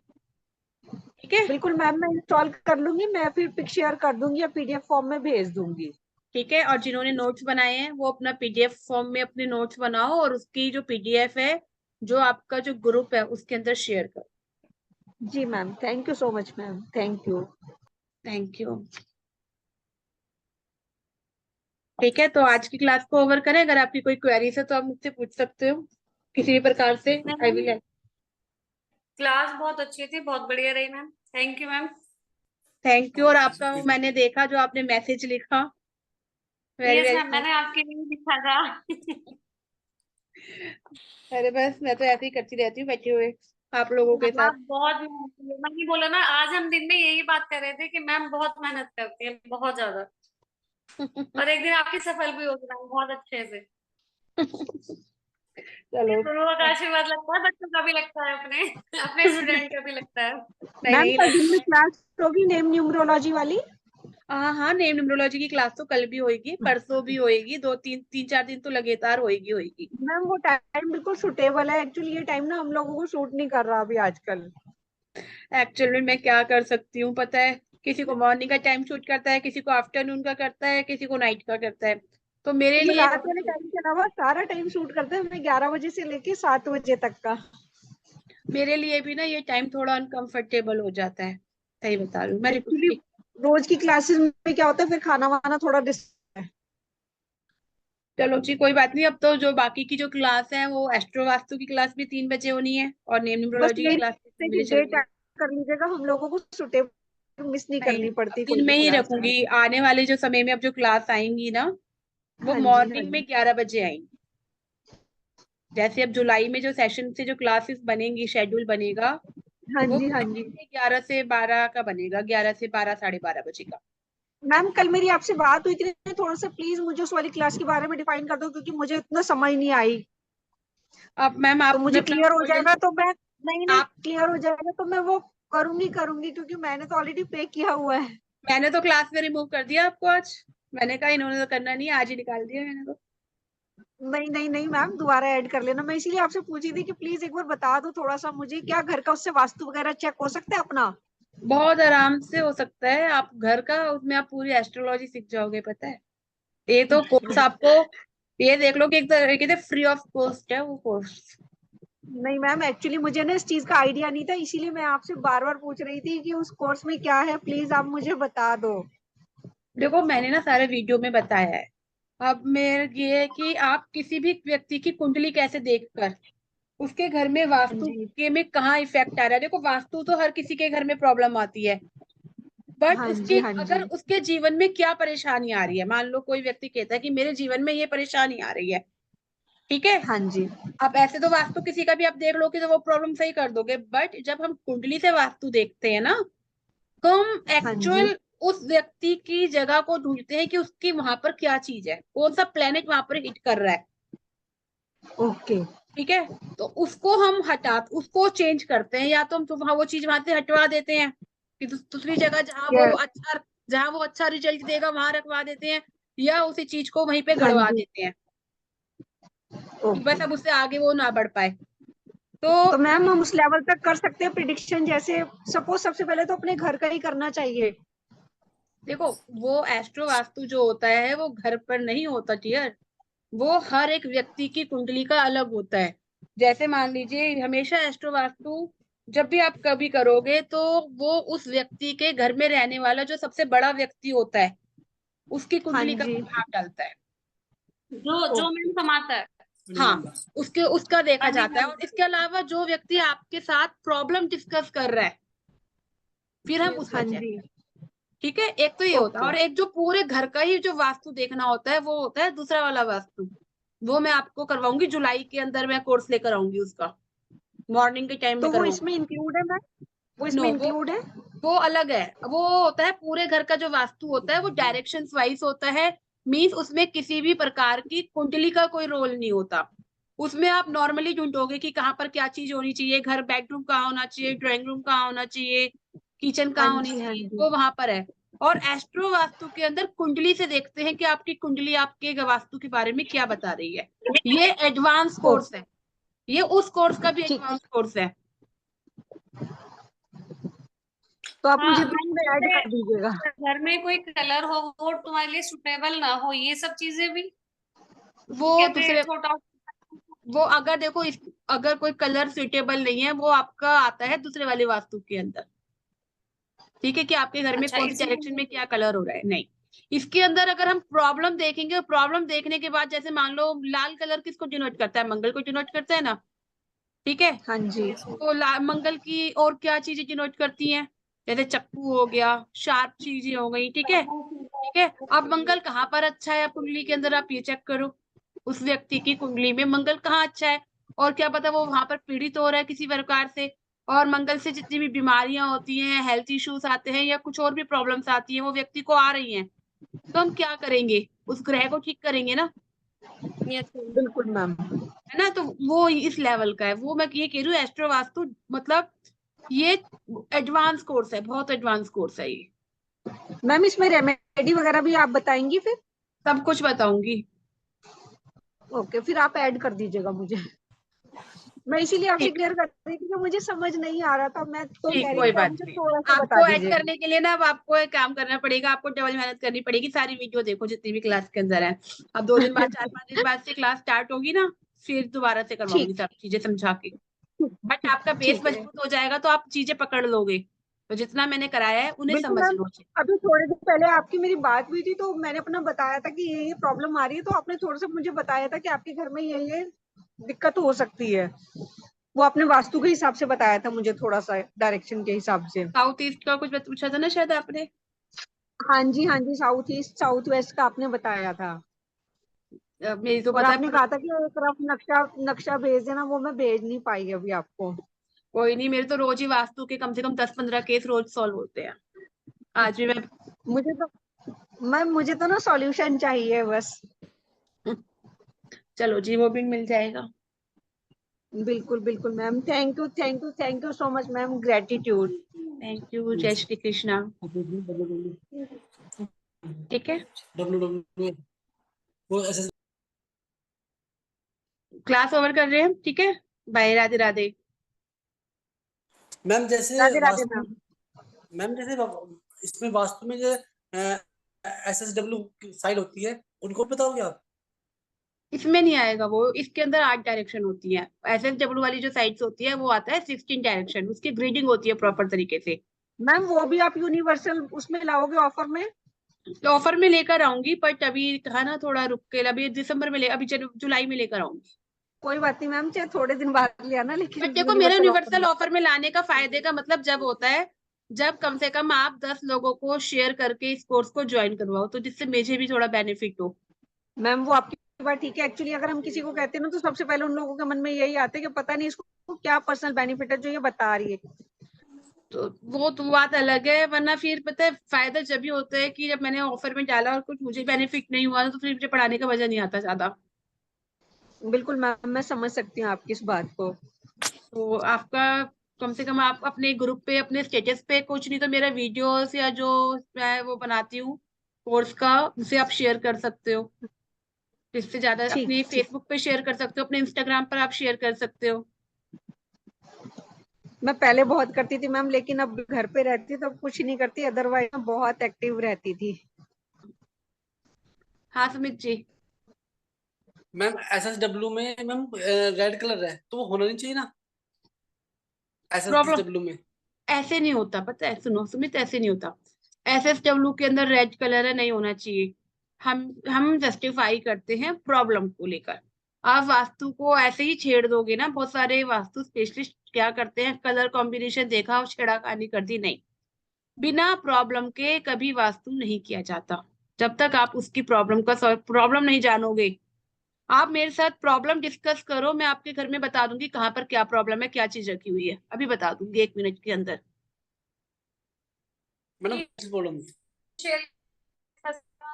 ठीक है। बिल्कुल मैम, मैं इंस्टॉल कर लूंगी, मैं फिर पिक शेयर कर दूंगी या पीडीएफ फॉर्म में भेज दूंगी। ठीक है, और जिन्होंने नोट्स बनाए हैं वो अपना पीडीएफ फॉर्म में अपने नोट्स बनाओ और उसकी जो पीडीएफ है जो आपका जो ग्रुप है उसके अंदर शेयर करो। जी ma'am, thank you so much ma'am, thank you. Thank you. ठीक है, तो आज की क्लास को ओवर करें। अगर आपकी कोई क्वेरीज है तो आप मुझसे पूछ सकते हो किसी भी प्रकार से। आई मैम विल। क्लास बहुत अच्छी थी, बहुत बढ़िया रही ma'am, thank you ma'am. Thank you. और आपका वो मैंने देखा जो आपने मैसेज लिखा, very yes very ma'am, nice. मैंने आपके लिए लिखा था। अरे बस मैं तो ऐसे ही करती रहती हूँ बैठे हुए आप लोगों के साथ। आप बहुत मेहनत की है। मैंने बोला ना, आज हम दिन में यही बात कर रहे थे कि मैम बहुत मेहनत करती है, बहुत ज्यादा। और एक दिन आपकी सफल भी होगी मैम, बहुत अच्छे से। चलो। गुरुओं का आशीर्वाद लगता है, बच्चों का भी लगता है, अपने अपने स्टूडेंट का भी लगता है। नहीं मैम नहीं, कल दिन लगता में है। क्लास होगी नेम न्यूमरोलॉजी वाली? हाँ हाँ, नेम न्यूमरोलॉजी की क्लास तो कल भी होएगी, परसों भी होएगी, 2 3 3 4 दिन तो लगातार होएगी। मैम वो टाइम बिल्कुल सूटेबल है, एक्चुअली ये टाइम ना हम लोगों को सूट नहीं कर रहा अभी आजकल। एक्चुअल में मैं क्या कर सकती हूँ पता है, किसी को मॉर्निंग का टाइम शूट करता है, किसी को आफ्टरनून का करता है, किसी को नाइट का करता है, तो मेरे ये लिए रात वाले टाइम के अलावा सारा टाइम सूट करते हैं हमें, 11 बजे से लेके 7 बजे तक का। मेरे लिए भी ना ये टाइम थोड़ा अनकंफर्टेबल हो जाता है, सही बता रही हूँ मैं। एक्चुअली रोज की क्लासेस में क्या होता है, फिर खाना वाना थोड़ा चलो जी कोई बात नहीं। अब तो जो बाकी की जो क्लास है वो एस्ट्रो वास्तु की क्लास भी 3 बजे होनी है और नेम बस न्यूमरोलॉजी की यही क्लास भी 3 कि बजे चल डेट रही है। कर लीजिएगा, हम लोगों को सुटेबल मिस नहीं नहीं, करनी अब पड़ती कोई दिन में भी ही क्लास। रखूंगी। आने वाले जो समय में अब जो क्लास आएंगी ना वो हाँ जी, हाँ मॉर्निंग में जी, 11 बजे आएंगी। जैसे अब जुलाई में जो सेशन से जो क्लासेस बनेंगी, शेड्यूल बनेगा, हाँ वो जी, हाँ जी। मॉर्निंग में 11 से 12 का बनेगा, 11 से 12, 12:30 बजे का। मैम कल मेरी आपसे बात हुई थी, थोड़ा सा प्लीज मुझे उस वाली क्लास के बारे में डिफाइन कर दो, क्योंकि मुझे इतना समझ नहीं आई। अब मैम तो आपने मुझे अपना क्लियर हो गोल्डन, जाएगा तो मैं, नहीं नहीं, आप, क्लियर हो जाएगा तो मैं वो करूंगी, क्योंकि मैंने तो ऑलरेडी पे किया हुआ है। मैंने तो क्लास में रिमूव कर दिया आपको आज। मैंने कहा इन्होंने तो करना नहीं, आज ही निकाल दिया मैंने तो। नहीं नहीं नहीं मैम, दोबारा ऐड कर लेना। मैं इसीलिए आपसे पूछी थी कि प्लीज एक बार बता दो थोड़ा सा मुझे, क्या घर का उससे वास्तु वगैरह चेक हो सकता है अपना? बहुत आराम से हो सकता है। आप घर का, उसमें आप पूरी एस्ट्रोलॉजी सीख जाओगे, पता है। ये तो कोर्स आपको, ये देख लो कि एक तरीके से फ्री ऑफ कॉस्ट है वो कोर्स। नहीं मैम, एक्चुअली मुझे ना इस चीज का आइडिया नहीं था, इसीलिए मैं आपसे बार बार पूछ रही थी कि उस कोर्स में क्या है, प्लीज आप मुझे बता दो। देखो मैंने ना सारे वीडियो में बताया है। अब मेरे ये है कि आप किसी भी व्यक्ति की कुंडली कैसे देखकर उसके घर में हाँ वास्तु जी, के में कहाँ इफेक्ट आ रहा है। देखो वास्तु तो हर किसी के घर में प्रॉब्लम आती है, बट हाँ उसकी जी, हाँ अगर जी। उसके जीवन में क्या परेशानी आ रही है, मान लो कोई व्यक्ति कहता है कि मेरे जीवन में ये परेशानी आ रही है, ठीक है। हाँ जी, अब ऐसे तो वास्तु किसी का भी आप देख लो कि तो वो प्रॉब्लम सही कर दोगे, बट जब हम कुंडली से वास्तु देखते हैं ना तो हम हाँ जी। एक्चुअल उस व्यक्ति की जगह को ढूंढते हैं कि उसकी वहां पर क्या चीज है, कौन सा प्लेनेट वहां पर हिट कर रहा है, ओके। ठीक है। तो उसको हम उसको चेंज करते हैं, या तो हम तो वहां वो चीज वहां से हटवा देते हैं कि दूसरी जगह क्या? जहां वो अच्छा रिजल्ट देगा वहां रखवा देते हैं, या उसी चीज को वहीं पे हाँ गड़वा जी। देते हैं कि ओके। बस अब उससे आगे वो ना बढ़ पाए। तो तो मैम हम उस लेवल तक कर सकते हैं प्रिडिक्शन? जैसे सपोज सबसे पहले तो अपने घर का ही करना चाहिए। देखो वो एस्ट्रो वास्तु जो होता है वो घर पर नहीं होता डियर, वो हर एक व्यक्ति की कुंडली का अलग होता है। जैसे मान लीजिए हमेशा एस्ट्रो वास्तु जब भी आप कभी करोगे तो वो उस व्यक्ति के घर में रहने वाला जो सबसे बड़ा व्यक्ति होता है उसकी हाँ कुंडली का जी। प्रभाव डालता है। जो जो ओके। मैम कमाता है। हाँ, उसके उसका देखा जाता है। अधिक। और इसके अलावा जो व्यक्ति आपके साथ प्रॉब्लम डिस्कस कर रहा है फिर हम उस पर हाँ चेक जी। करते हैं, ठीक है। एक तो ये होता है, ओके। और एक जो पूरे घर का ही जो वास्तु देखना होता है वो होता है दूसरा वाला वास्तु। वो मैं आपको करवाऊंगी जुलाई के अंदर, मैं कोर्स लेकर आऊंगी उसका, मॉर्निंग के टाइम में तो वो करवाऊंगी। इसमें इंक्लूड है मैम? वो नो, इसमें इंक्लूड है? वो अलग है। वो होता है पूरे घर का जो वास्तु होता है वो डायरेक्शंस वाइज होता है। मीन्स उसमें किसी भी प्रकार की कुंडली का कोई रोल नहीं होता। उसमें आप नॉर्मली ढूंढोगे कि कहाँ पर क्या चीज होनी चाहिए, घर बेडरूम कहाँ होना चाहिए, ड्राइंग रूम कहाँ होना चाहिए, किचन हाँ कहाँ होनी जी, हाँ चाहिए, जी। वो वहां पर है। और एस्ट्रो वास्तु के अंदर कुंडली से देखते हैं कि आपकी कुंडली आपके वास्तु के बारे में क्या बता रही है। ये एडवांस ओ, कोर्स है, ये उस कोर्स का भी ठीक। एडवांस कोर्स है। तो आप हाँ मुझे मैम, ऐड जैसे कर दीजिएगा। घर में कोई कलर हो वो तुम्हारे लिए सुटेबल ना हो, ये सब चीजें भी वो कहते हैं दूसरे, छोटा। वो अगर देखो अगर कोई कलर सुटेबल नहीं है वो आपका आता है दूसरे वाले वास्तु के अंदर, ठीक है, कि आपके घर में अच्छा, कौन सी डायरेक्शन में इसमें क्या कलर हो रहा है। नहीं, इसके अंदर अगर हम प्रॉब्लम देखेंगे, प्रॉब्लम देखने के बाद जैसे मान लो लाल कलर किसको डिनोट करता है, मंगल को डिनोट करता है ना, ठीक है। हाँ जी। तो मंगल की और क्या चीजें डिनोट करती हैं, जैसे चक्कू हो गया, शार्प चीजें हो गई, ठीक है, ठीक है। अब मंगल कहाँ पर अच्छा है कुंडली के अंदर, आप ये चेक करो उस व्यक्ति की कुंडली में मंगल कहाँ अच्छा है। और क्या पता वो वहां पर पीड़ित हो रहा है किसी प्रकार से, और मंगल से जितनी भी बीमारियां होती हैं, हेल्थ इश्यूज आते हैं या कुछ और भी प्रॉब्लम्स आती हैं वो व्यक्ति को आ रही हैं, तो हम क्या करेंगे, उस ग्रह को ठीक करेंगे ना, यस। बिल्कुल मैम। है ना। तो वो इस लेवल का है। वो मैं ये कह रही हूँ एस्ट्रो वास्तु मतलब ये एडवांस कोर्स है, बहुत एडवांस कोर्स है ये। मैम इसमें रेमेडी वगैरह भी आप बताएंगी फिर? सब कुछ बताऊंगी। ओके, फिर आप ऐड कर दीजिएगा मुझे। मैं इसीलिए आपसे ठीक, क्लियर कर रही थी कि मुझे समझ नहीं आ रहा था, मैं तो ठीक, कह रही कोई थी आप बात मुझे नहीं। थोड़ा सा बता आपको ऐड दीजिएगा। करने के लिए ना अब आपको एक काम करना पड़ेगा, आपको डबल मेहनत करनी पड़ेगी, सारी वीडियो देखो जितनी भी क्लास के अंदर है। अब 2 दिन बाद, 4-5 दिन बाद से क्लास स्टार्ट होगी ना, फिर दोबारा से करवाऊंगी ठीक। सब चीजें समझा के। बट आपका बेस ठीक है, मजबूत हो जाएगा तो आप चीजें पकड़ लोगे। तो जितना मैंने कराया है उन्हें बिल्कुल समझ मैम। लो। अभी थोड़े दिन पहले आपकी मेरी बात हुई थी, तो मैंने अपना बताया था कि ये प्रॉब्लम आ रही है, तो आपने थोड़ा सा मुझे बताया था कि आपके घर में ये दिक्कत हो सकती है। वो आपने वास्तु के हिसाब से बताया था मुझे, थोड़ा सा डायरेक्शन के हिसाब से। साउथ ईस्ट का कुछ पूछा था ना शायद आपने। हाँ जी, हाँ जी, साउथ ईस्ट साउथ वेस्ट का आपने बताया था। मेरी तो और पता आपने है। कहा था कि एक रफ नक्शा नक्शा भेज देना, वो मैं भेज नहीं पाई अभी आपको। कोई नहीं, मेरे तो रोज ही वास्तु के कम से कम 10-15 केस रोज सॉल्व होते हैं। आज भी मैं मुझे तो ना सॉल्यूशन चाहिए बस। चलो जी, वो भी मिल जाएगा। बिल्कुल बिल्कुल ma'am, thank you thank you thank you so much ma'am, gratitude. Thank you. जय श्री कृष्णा। ठीक है, डब्ल्यू वो ऐसे। क्लास ओवर कर रहे हैं। ठीक है, बाय। राधे राधे। मैम जैसे राधे राधे वास्तु, मैम। मैम जैसे इसमें वास्तु में जो SSW साइड होती है, उनको बताओगे आप? इसमें नहीं आएगा वो, इसके अंदर 8 डायरेक्शन होती है। SSW वाली जो साइड्स होती है वो आता है 16 डायरेक्शन, उसकी ग्रीडिंग होती है प्रॉपर तरीके से। मैम वो भी आप यूनिवर्सल उसमें लाओगे ऑफर में? तो ऑफर में लेकर आऊंगी, बट अभी कहा ना थोड़ा रुक के, अभी दिसंबर में अभी जुलाई में लेकर आऊंगी। कोई बात नहीं मैम, चाहे थोड़े दिन बाद ले आना, बट लेकिन देखो, मेरा यूनिवर्सल ऑफर यूनिवर्सल में। ऑफर में लाने का फायदे का मतलब जब होता है जब कम से कम आप 10 लोगों को शेयर करके इस कोर्स को ज्वाइन करवाओ, तो जिससे मुझे भी थोड़ा बेनिफिट हो। मैम वो आपकी बात ठीक है। एक्चुअली अगर हम किसी को कहते हैं ना, तो सबसे पहले उन लोगों के मन में यही आता है कि पता नहीं इसको क्या पर्सनल बेनिफिट है जो ये बता रही है। तो वो तो बात अलग है, वरना फिर पता है फायदा जब भी होता है कि जब मैंने ऑफर में डाला और कुछ मुझे बेनिफिट नहीं हुआ, तो फिर मुझे पढ़ाने का मजा नहीं आता ज्यादा। बिल्कुल मैम, मैं समझ सकती हूँ आपकी इस बात को। तो आपका कम से कम आप अपने ग्रुप पे, अपने स्टेटस पे, कुछ नहीं तो मेरा वीडियोस या जो मैं वो बनाती हूँ कोर्स का, उसे आप शेयर कर सकते हो। इससे ज्यादा ठीक अपने ठीक। फेसबुक पे शेयर कर सकते हो, अपने इंस्टाग्राम पर आप शेयर कर सकते हो। मैं पहले बहुत करती थी मैम, लेकिन अब घर पे रहती तो अब कुछ नहीं करती, अदरवाइज मैं बहुत एक्टिव रहती थी। हाँ सुमित जी। मैम SSW में मैम रेड कलर है, तो वो होना नहीं चाहिए ना प्रॉब्लम SSW में? ऐसे नहीं होता, पता है, सुनो सुमित, ऐसे नहीं होता। SSW के अंदर रेड कलर है, नहीं होना चाहिए। हम जस्टिफाई करते हैं प्रॉब्लम को लेकर। आप वास्तु को ऐसे ही छेड़ दोगे ना, बहुत सारे वास्तु स्पेशलिस्ट क्या करते हैं, कलर कॉम्बिनेशन देखा और छेड़ाखानी कर दी, नहीं। बिना प्रॉब्लम के कभी वास्तु नहीं किया जाता। जब तक आप उसकी प्रॉब्लम नहीं जानोगे। आप मेरे साथ प्रॉब्लम डिस्कस करो, मैं आपके घर में बता दूंगी कहाँ पर क्या प्रॉब्लम है, क्या चीज रखी हुई है, अभी बता दूंगी 1 मिनट के अंदर। मैडम किस प्रॉब्लम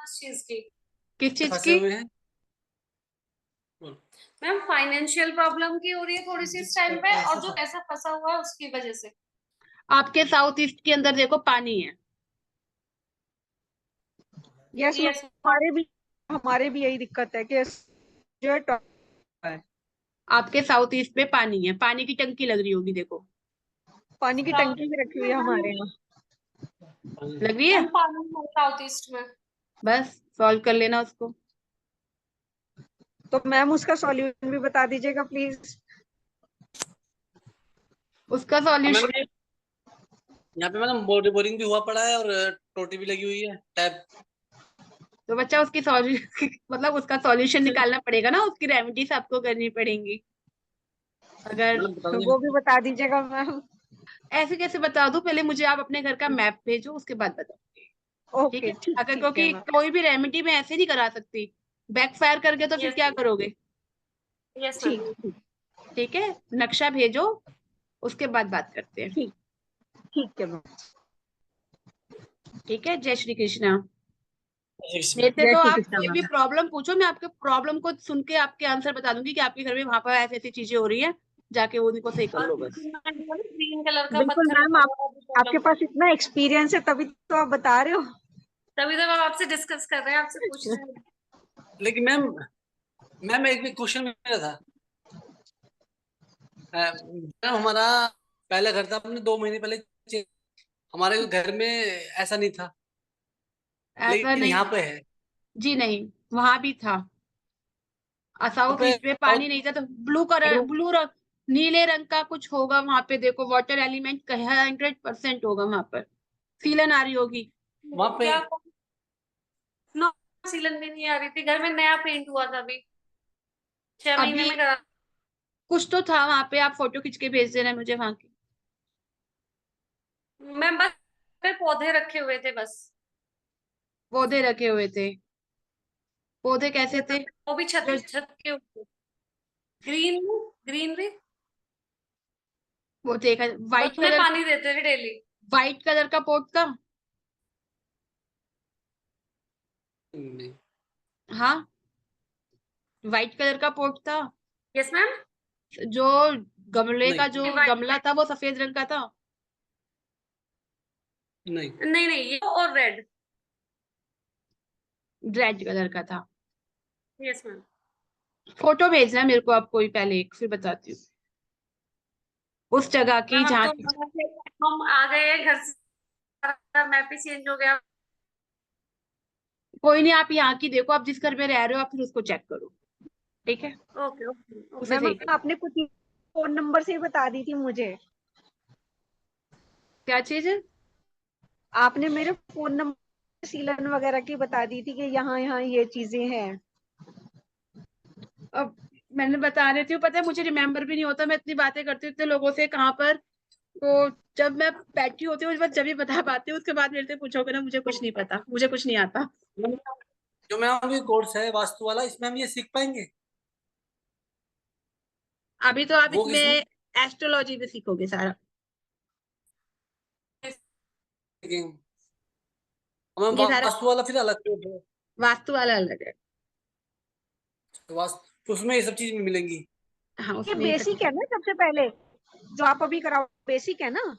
चीज की किस चीज फंसे की? हुए हैं? मैम फाइनेंशियल प्रॉब्लम की हो रही है थोड़ी सी इस टाइम पे, और जो ऐसा फंसा हुआ है उसकी वजह से। आपके साउथ ईस्ट के अंदर देखो पानी है। यस मैम, यस हमारे भी यही दिक्कत है कि जो है है। आपके साउथ ईस्ट में पानी है, पानी की टंकी लग रही होगी, देखो। पानी की टंकी भी रखी हुई है हमारे यहाँ। लग रही है? मैम पानी है साउथ ईस्ट में। बस सॉल्व कर लेना उसको। तो मैम उसका सॉल्यूशन भी बता दीजिएगा प्लीज। उसका और मैम सॉल्यूशन, यहाँ पे मैडम बोरिंग भी हुआ पड़ा है, और टोटी भी लगी हुई है, टैप। तो बच्चा उसकी सॉल्यूशन मतलब उसका सॉल्यूशन निकालना पड़ेगा ना, उसकी रेमेडीज आपको करनी पड़ेंगी। अगर मैडम बता वो दीजिए। भी बता दीजिएगा मैम। ऐसे कैसे बता दूं, पहले मुझे आप अपने घर का मैप भेजो, उसके बाद बताओ। ठीक ओके, है, ठीक अगर ठीक है क्योंकि मैम। कोई भी रेमेडी मैं ऐसे नहीं करा सकती, बैकफायर करके तो फिर यस क्या करोगे। Yes ma'am. ठीक ठीक ठीक है, नक्शा भेजो, उसके बाद बात करते हैं। ठीक ठीक है मैम। ठीक है, जय श्री कृष्णा। इसमें मेरे से जय तो श्री आप कृष्णा कोई भी मैम। प्रॉब्लम पूछो, मैं आपके प्रॉब्लम को सुन के आपके आंसर बता दूंगी कि आपके घर में वहां पर ऐसी ऐसी चीजें हो रही है, जाके वो उनको सही कर और लो बस। ग्रीन कलर का बिल्कुल पत्थर मैम, लगा आप हुआ है, आपके प्रॉब्लम। पास इतना एक्सपीरियंस है तभी तो आप बता रहे हो। तभी तो हम आपसे डिस्कस कर रहे हैं, आपसे पूछ रहे हैं। लेकिन मैम, मैम एक भी क्वेश्चन मेरा था। मैम हमारा पहला घर था, अपने 2 महीने पहले हमारे घर में ऐसा नहीं था, ऐसा लेकिन नहीं, यहाँ पे है। जी नहीं, वहां भी था। यहाँ साउथ पे ईस्ट में पानी नहीं था, तो ब्लू कलर, बेडरूम। नीले रंग का कुछ होगा वहां पे, देखो वाटर एलिमेंट 100% होगा वहां पर। सीलन आ रही होगी वहां पे। क्या नो, सीलन भी नहीं आ रही थी, घर में नया पेंट हुआ था अभी 6 महीने अभी। में करा। कुछ तो था वहां पे, आप फोटो खींच के भेज देना मुझे वहां की। मैं बस पे पौधे रखे हुए थे बस। पौधे रखे हुए थे? पौधे कैसे थे? वो भी छत जो छत के ऊपर। Green greenery. वो देखा, व्हाइट उसमें कलर, पानी देते थे डेली। व्हाइट कलर का पोट था? नहीं। हाँ, व्हाइट कलर का पोट था। Yes ma'am. जो गमले नहीं का जो गमला था वो सफेद रंग का था? नहीं। नहीं नहीं, ये और रेड। रेड कलर का था? Yes ma'am. फोटो भेजना मेरे को आप कोई पहले, एक फिर बताती हूँ उस जगह की मैम अब जहाँ तो की। हम आ गए हैं घर से, मैप भी चेंज हो गया। कोई नहीं, आप यहाँ की देखो, आप जिस घर में रह रहे हो आप फिर उसको चेक करो, ठीक है? ओके ओके उसे ओके। मैम सही कर। आपने कुछ फोन नंबर से ही बता दी थी मुझे। क्या चीज है? आपने मेरे फोन नंबर सीलन वगैरह की बता दी थी कि यहाँ यहाँ ये चीजें हैं। अब मैंने बता रही थी, पता है मुझे रिमेम्बर भी नहीं होता, मैं इतनी बातें करती हूँ इतने लोगों से कहाँ पर। तो जब मैं बैठी होती हूँ उस वक्त जब भी बता पाती हूँ, उसके बाद मेरे से पूछोगे ना, मुझे कुछ नहीं पता, मुझे कुछ नहीं आता। जो मैम अभी कोर्स है वास्तु वाला, इसमें हम ये सीख पाएंगे? अभी तो आप वो इसमें किसमें एस्ट्रोलॉजी भी सीखोगे सारा। सीखेंगे? हमें ये सारा वास्तु वाला फिर अलग कोर्स है? वास्तु वाला अलग है। वास्तु तो उसमें ये सब चीज मिलेंगी? हाँ, ये उसमें ये सब बेसिक है ना, सबसे पहले जो आप अभी कराओ बेसिक है ना?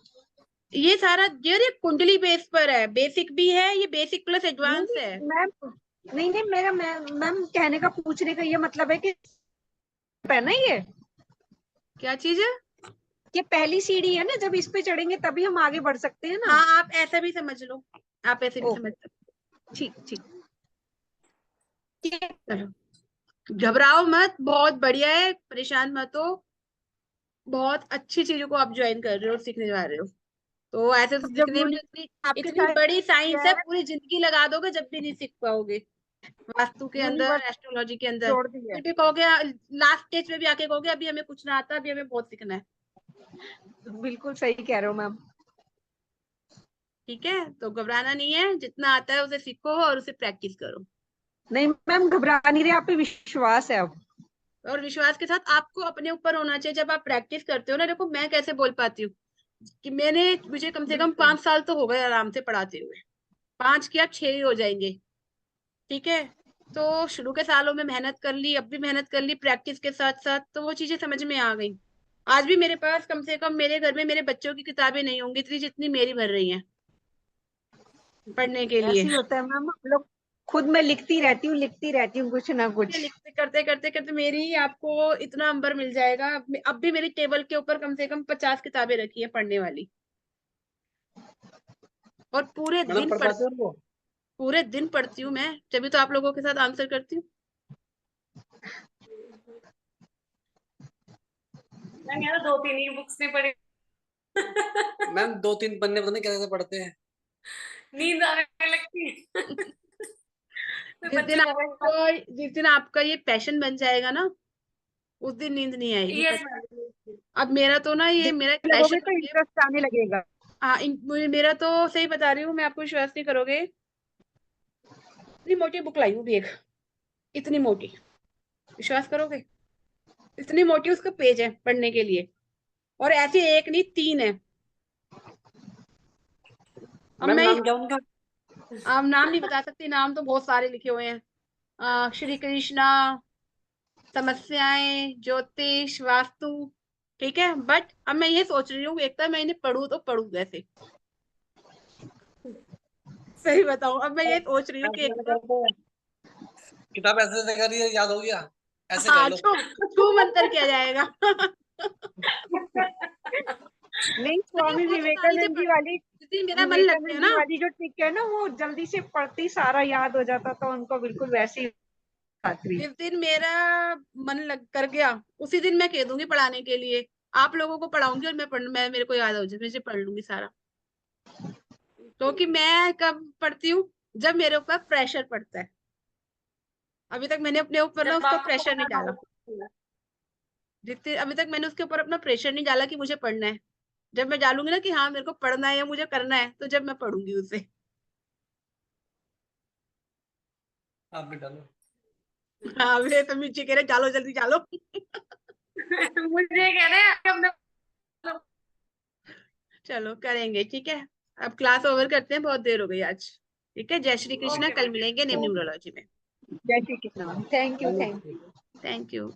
ये सारा ये कुंडली बेस पर है, बेसिक भी है, ये बेसिक प्लस नहीं एडवांस है। नहीं मैम, नहीं नहीं मेरा मैम कहने का पूछने का ये मतलब है कि है ना क्या चीज है? ये पहली सीढ़ी है ना, जब इस पे चढ़ेंगे तभी हम आगे बढ़ सकते हैं ना। हाँ, आप ऐसा भी समझ लो, आप ऐसे भी ओ समझ सकते ठीक ठीक। हो। चलो, घबराओ मत, बहुत बढ़िया है, परेशान मत हो। बहुत अच्छी चीजों को आप ज्वाइन कर रहे हो, सीखने जा रहे हो। तो ऐसे तो जब दिखने में मुझे इतनी आपके इतनी साथ बड़ी साइंस है, गैर पूरी जिंदगी लगा दोगे जब भी नहीं सीख पाओगे। वास्तु के अंदर, यूनिवर्स एस्ट्रोलॉजी के अंदर जोड़ दी है। फिर भी कहोगे, लास्ट स्टेज में भी आके कहोगे अभी हमें कुछ ना आता, अभी हमें बहुत सीखना है। बिल्कुल सही कह रहे हो मैम। ठीक है, तो घबराना नहीं है, जितना आता है उसे सीखो और उसे प्रैक्टिस करो। नहीं मैम घबरा नहीं रहे, आप पे विश्वास है अब। और विश्वास के साथ आपको अपने ऊपर होना चाहिए। जब आप प्रैक्टिस करते हो ना, देखो मैं कैसे बोल पाती हूँ कि मुझे कम से कम बिल्कुल 5 साल तो हो गए आराम से पढ़ाते हुए, 5 क्या 6 ही हो जाएंगे। ठीक है, तो शुरू के सालों में मेहनत कर ली, अब भी मेहनत कर ली प्रैक्टिस के साथ साथ, तो वो चीजें समझ में आ गई। आज भी मेरे पास कम से कम मेरे घर में मेरे बच्चों की किताबें नहीं होंगी इतनी जितनी मेरी भर रही हैं पढ़ने के लिए। ऐसे ही होता है मैम, हम लोग खुद मैं लिखती रहती हूँ कुछ ना कुछ। लिखते करते करते करते मेरी आपको इतना अंबर मिल जाएगा। अब भी मेरी टेबल के ऊपर कम से कम 50 किताबें रखी है पढ़ने वाली, और मैडम पढ़ पाते हो वो? पूरे दिन पढ़ती हूँ मैं, तभी तो आप लोगों के साथ आंसर करती हूँ। मैम यार 2-3 ही बुक्स नहीं पढ़ी। मैम 2-3 पन्ने पता नहीं कैसे पढ़ते हैं। नींद आने लगती है। फिर जिस दिन बच्चे ज्यादा। आपको जिस दिन आपका ये पैशन बन जाएगा ना, उस दिन नींद नहीं आएगी, यस पता है। मैम। अब मेरा तो ना ये मेरा एक देखने पैशन लगोगे बन तो गया। इंटरेस्ट आने लगेगा। हाँ, मेरा तो सही बता रही हूँ मैं आपको, विश्वास नहीं करोगे, इतनी मोटी बुक लाई हूँ भी एक, इतनी मोटी, विश्वास करोगे? इतनी मोटी उसका पेज है पढ़ने के लिए, और ऐसी एक नहीं 3 है। अब मैम मैं नाम क्या उनका? नाम नहीं बता सकती, नाम तो बहुत सारे लिखे हुए हैं। श्री कृष्णा, समस्याएं, ज्योतिष, वास्तु। ठीक है, बट अब मैं ये सोच रही हूँ एक तो मैं इन्हें पढ़ूँ तो पढ़ूँ कैसे। सही बताऊं, अब मैं ये सोच रही हूँ कि एक ऐसे तो करते हैं, किताब ऐसे ऐसे करिए याद हो गया, ऐसे कर हाँ, लो। छू मंतर किया जाएगा। नहीं, नहीं, स्वामी वो तो सारी से विवेकानंद जी पढ़, वाली जिस दिन मेरा मन लग गया ना, जो ट्रिक है ना, वो जल्दी से पढ़ती सारा याद हो जाता था उनको, बिल्कुल वैसी छात्री। जिस दिन मेरा मन लग कर गया उसी दिन मैं कह दूंगी पढ़ाने के लिए। आप लोगों को पढ़ाऊंगी और मैं मेरे को याद हो जाए, मैं पढ़ लूंगी सारा। क्योंकि मैं कब पढ़ती हूँ, जब मेरे ऊपर प्रेशर पड़ता है। अभी तक मैंने अपने ऊपर ना जब उसका आपको प्रेशर नहीं पढ़ना डाला। हो। जितने अभी तक मैंने उसके ऊपर अपना प्रेशर नहीं डाला कि मुझे पढ़ना है। जब मैं डालूंगी ना कि हाँ मेरे को पढ़ना है या मुझे करना है, तो जब मैं पढ़ूंगी उसे। आप भी डालो। हाँ वे तो नीचे कह रहे डालो जल्दी डालो। मुझे कह रहे हैं कि हमने चलो करेंगे, ठीक है। अब क्लास ओवर करते हैं, बहुत देर हो गई आज। ठीक है, जय श्री कृष्णा, ओके कल मैम। मिलेंगे न्यूमरोलॉजी में। जय श्री कृष्ण। थैंक यू, चलो थैंक यू। ठीक है। Thank you.